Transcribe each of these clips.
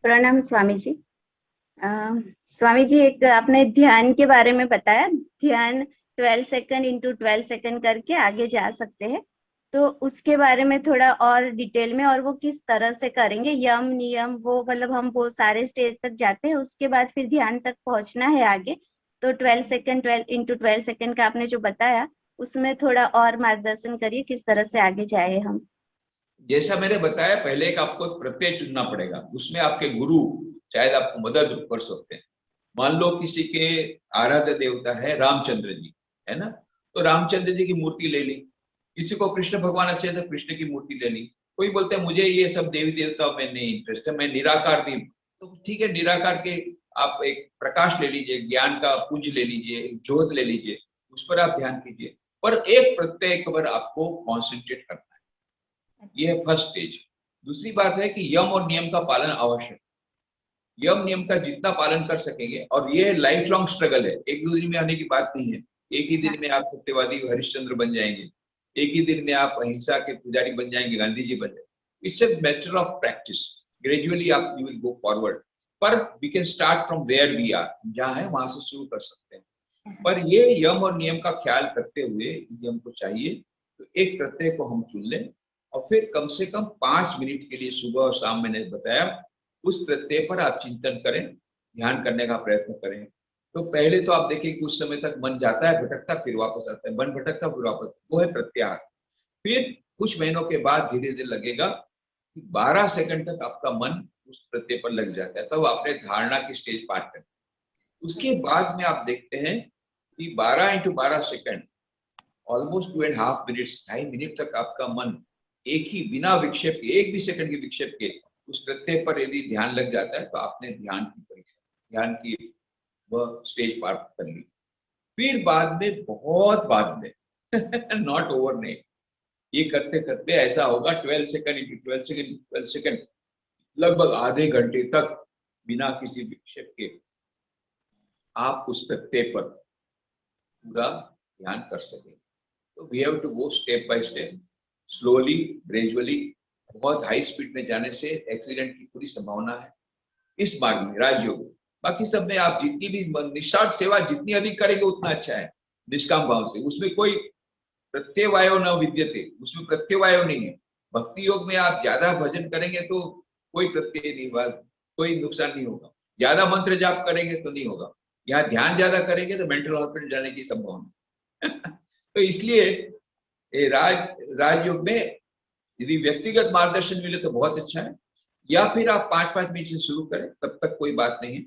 प्रणाम स्वामी जी। अ, स्वामी जी, एक आपने ध्यान के बारे में बताया। ध्यान 12 सेकंड इंटू 12 सेकंड करके आगे जा सकते हैं। तो उसके बारे में थोड़ा और डिटेल में, और वो किस तरह से करेंगे, यम नियम वो मतलब हम वो सारे स्टेज तक जाते हैं, उसके बाद फिर ध्यान तक पहुंचना है आगे। तो 12 सेकंड 12 इंटू 12 सेकंड का आपने जो बताया, उसमें थोड़ा और मार्गदर्शन करिए, किस तरह से आगे जाए हम। जैसा मैंने बताया, पहले एक आपको एक प्रत्यय चुनना पड़ेगा, उसमें आपके गुरु शायद आपको मदद कर सकते हैं। मान लो किसी के आराध्य देवता है रामचंद्र जी, है ना, तो रामचंद्र जी की मूर्ति ले ली। किसी को कृष्ण भगवान अच्छे तो कृष्ण की मूर्ति ले ली। कोई बोलते हैं मुझे ये सब देवी देवता में नहीं इंटरेस्ट है, मैं निराकार देव, तो ठीक है, निराकार के आप एक प्रकाश ले लीजिए, ज्ञान का पुंज ले लीजिए, एक ज्योत ले लीजिए, उस पर आप ध्यान कीजिए। पर एक प्रत्यय पर आपको कॉन्सेंट्रेट करना है। ये है फर्स्ट स्टेज। दूसरी बात है कि यम और नियम का पालन आवश्यक। यम नियम का जितना पालन कर सकेंगे, और ये लाइफ लॉन्ग स्ट्रगल है, एक दो दिन में आने की बात नहीं है। एक ही दिन में आप सत्यवादी हरिश्चंद्र बन जाएंगे, एक ही दिन में आप अहिंसा के पुजारी बन जाएंगे, गांधी जी बन जाएंगे। It's a matter of practice. Gradually आप यू विल गो फॉरवर्ड। पर we can start from where we are, जहाँ है वहां से शुरू कर सकते हैं। पर ये यम और नियम का ख्याल करते हुए यदि हमको चाहिए तो एक प्रत्यय को हम चुन लें, और फिर कम से कम 5 मिनट के लिए सुबह और शाम, मैंने बताया, उस प्रत्यय पर आप चिंतन करें, ध्यान करने का प्रयत्न करें। तो पहले तो आप देखिए कि उस समय तक मन जाता है भटकता, फिर वापस आता है, मन भटकता फिर वापस, वो है प्रत्याहार। फिर कुछ महीनों के बाद धीरे धीरे लगेगा कि 12 सेकंड तक आपका मन उस प्रत्यय पर लग जाता है, तब आपने धारणा की स्टेज पार कर। उसके बाद में आप देखते हैं कि 12 × 12 सेकंड, ऑलमोस्ट 2.5 मिनट्स, 2.5 मिनट तक आपका मन एक ही बिना विक्षेप के, एक भी सेकंड के विक्षेप के उस प्रत्यय पर यदि ध्यान लग जाता है, तो आपने ध्यान की परीक्षा, ध्यान की वह स्टेज पार कर ली। फिर बाद में, बहुत बाद में नॉट ओवरनाइट, ये करते करते ऐसा होगा 12 सेकंड इंटू 12 सेकंड लगभग आधे घंटे तक बिना किसी विक्षेप के आप उस प्रत्यय पर पूरा ध्यान कर सकें। तो we have to go step by step, slowly, gradually. बहुत हाई स्पीड में जाने से एक्सीडेंट की पूरी संभावना है इस मार्ग में, राजयोग। बाकी सब में आप जितनी भी निस्वार्थ सेवा जितनी अधिक करेंगे उतना अच्छा है, निष्काम भाव से। उसमें कोई प्रत्यवायो न विद्यते, उसमें प्रत्यवायो नहीं है। भक्ति योग में आप ज्यादा भजन करेंगे तो कोई प्रत्यय नहीं होगा, कोई नुकसान नहीं होगा। ज्यादा मंत्र जाप करेंगे तो नहीं होगा। यहाँ ध्यान ज्यादा करेंगे तो मेंटल हॉस्पिटल जाने की संभावना तो इसलिए राजयोग में यदि व्यक्तिगत मार्गदर्शन मिले तो बहुत अच्छा है, या फिर आप 5-5 मिनट से शुरू करें, तब तक कोई बात नहीं है।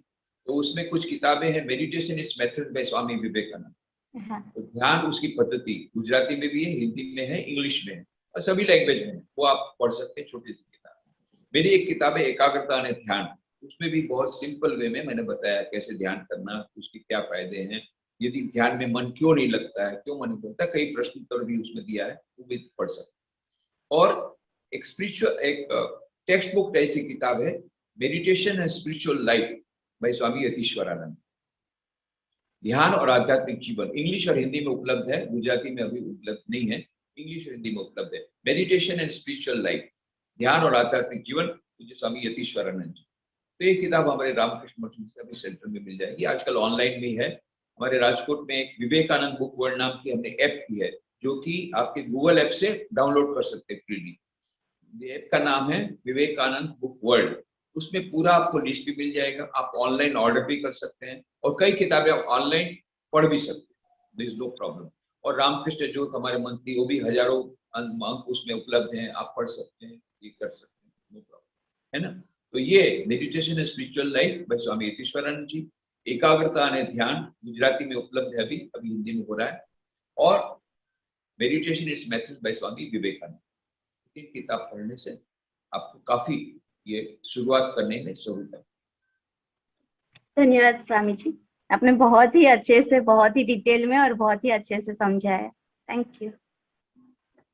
तो उसमें कुछ किताबें हैं, meditation is method by Swami Vivekananda. हाँ। तो ध्यान उसकी पद्धति गुजराती में भी है, हिंदी में है, इंग्लिश में है, और सभी लैंग्वेज में है, वो आप पढ़ सकते हैं, छोटी सी किताब। मेरी एक किताब है एकाग्रता और ध्यान, उसमें भी बहुत सिंपल वे में मैंने बताया कैसे ध्यान करना, उसके क्या फायदे हैं, यदि ध्यान में मन क्यों नहीं लगता है, क्यों मन नहीं लगता, कई प्रश्न उत्तर भी उसमें दिया है, वो भी पढ़ सकते हैं। और एक स्पिरिचुअल, एक टेक्स्ट बुक जैसी किताब है, meditation and spiritual life by Swami Yatiswarananda, ध्यान और आध्यात्मिक जीवन, इंग्लिश और हिंदी में उपलब्ध है, गुजराती में अभी उपलब्ध नहीं है, इंग्लिश और हिंदी में उपलब्ध है। मेडिटेशन एंड स्पिरिचुअल लाइफ, ध्यान और आध्यात्मिक जीवन, मुझे स्वामी यतीश्वरानंद जी। तो ये किताब हमारे रामकृष्ण मठ सेंटर में मिल जाएगी, आजकल ऑनलाइन भी है। हमारे राजकोट में एक विवेकानंद बुक वर्ल्ड नाम की हमने ऐप की है, जो कि आपके गूगल ऐप से डाउनलोड कर सकते हैं फ्रीली। ऐप का नाम है विवेकानंद बुक वर्ल्ड। उसमें पूरा आपको लिस्ट भी मिल जाएगा, आप ऑनलाइन ऑर्डर भी कर सकते हैं, और कई किताबें आप ऑनलाइन पढ़ भी सकते हैं, दिस नो प्रॉब्लम। और रामकृष्ण जो हमारे मंत्री, वो भी हजारों अंक उसमें उपलब्ध हैं, आप पढ़ सकते हैं, ये कर सकते हैं, नो प्रॉब्लम, है ना। तो ये meditation and spiritual life by Swami Yatiswarananda ji, एकाग्रता और ध्यान गुजराती में उपलब्ध है, अभी अभी हिंदी में हो रहा है, और meditation is method by Swami Vivekananda. तीन किताब पढ़ने से आपको काफी ये शुरुआत करने में सहूलियत है। धन्यवाद स्वामी जी, आपने बहुत ही अच्छे से, बहुत ही डिटेल में और बहुत ही अच्छे से समझाया। Thank you.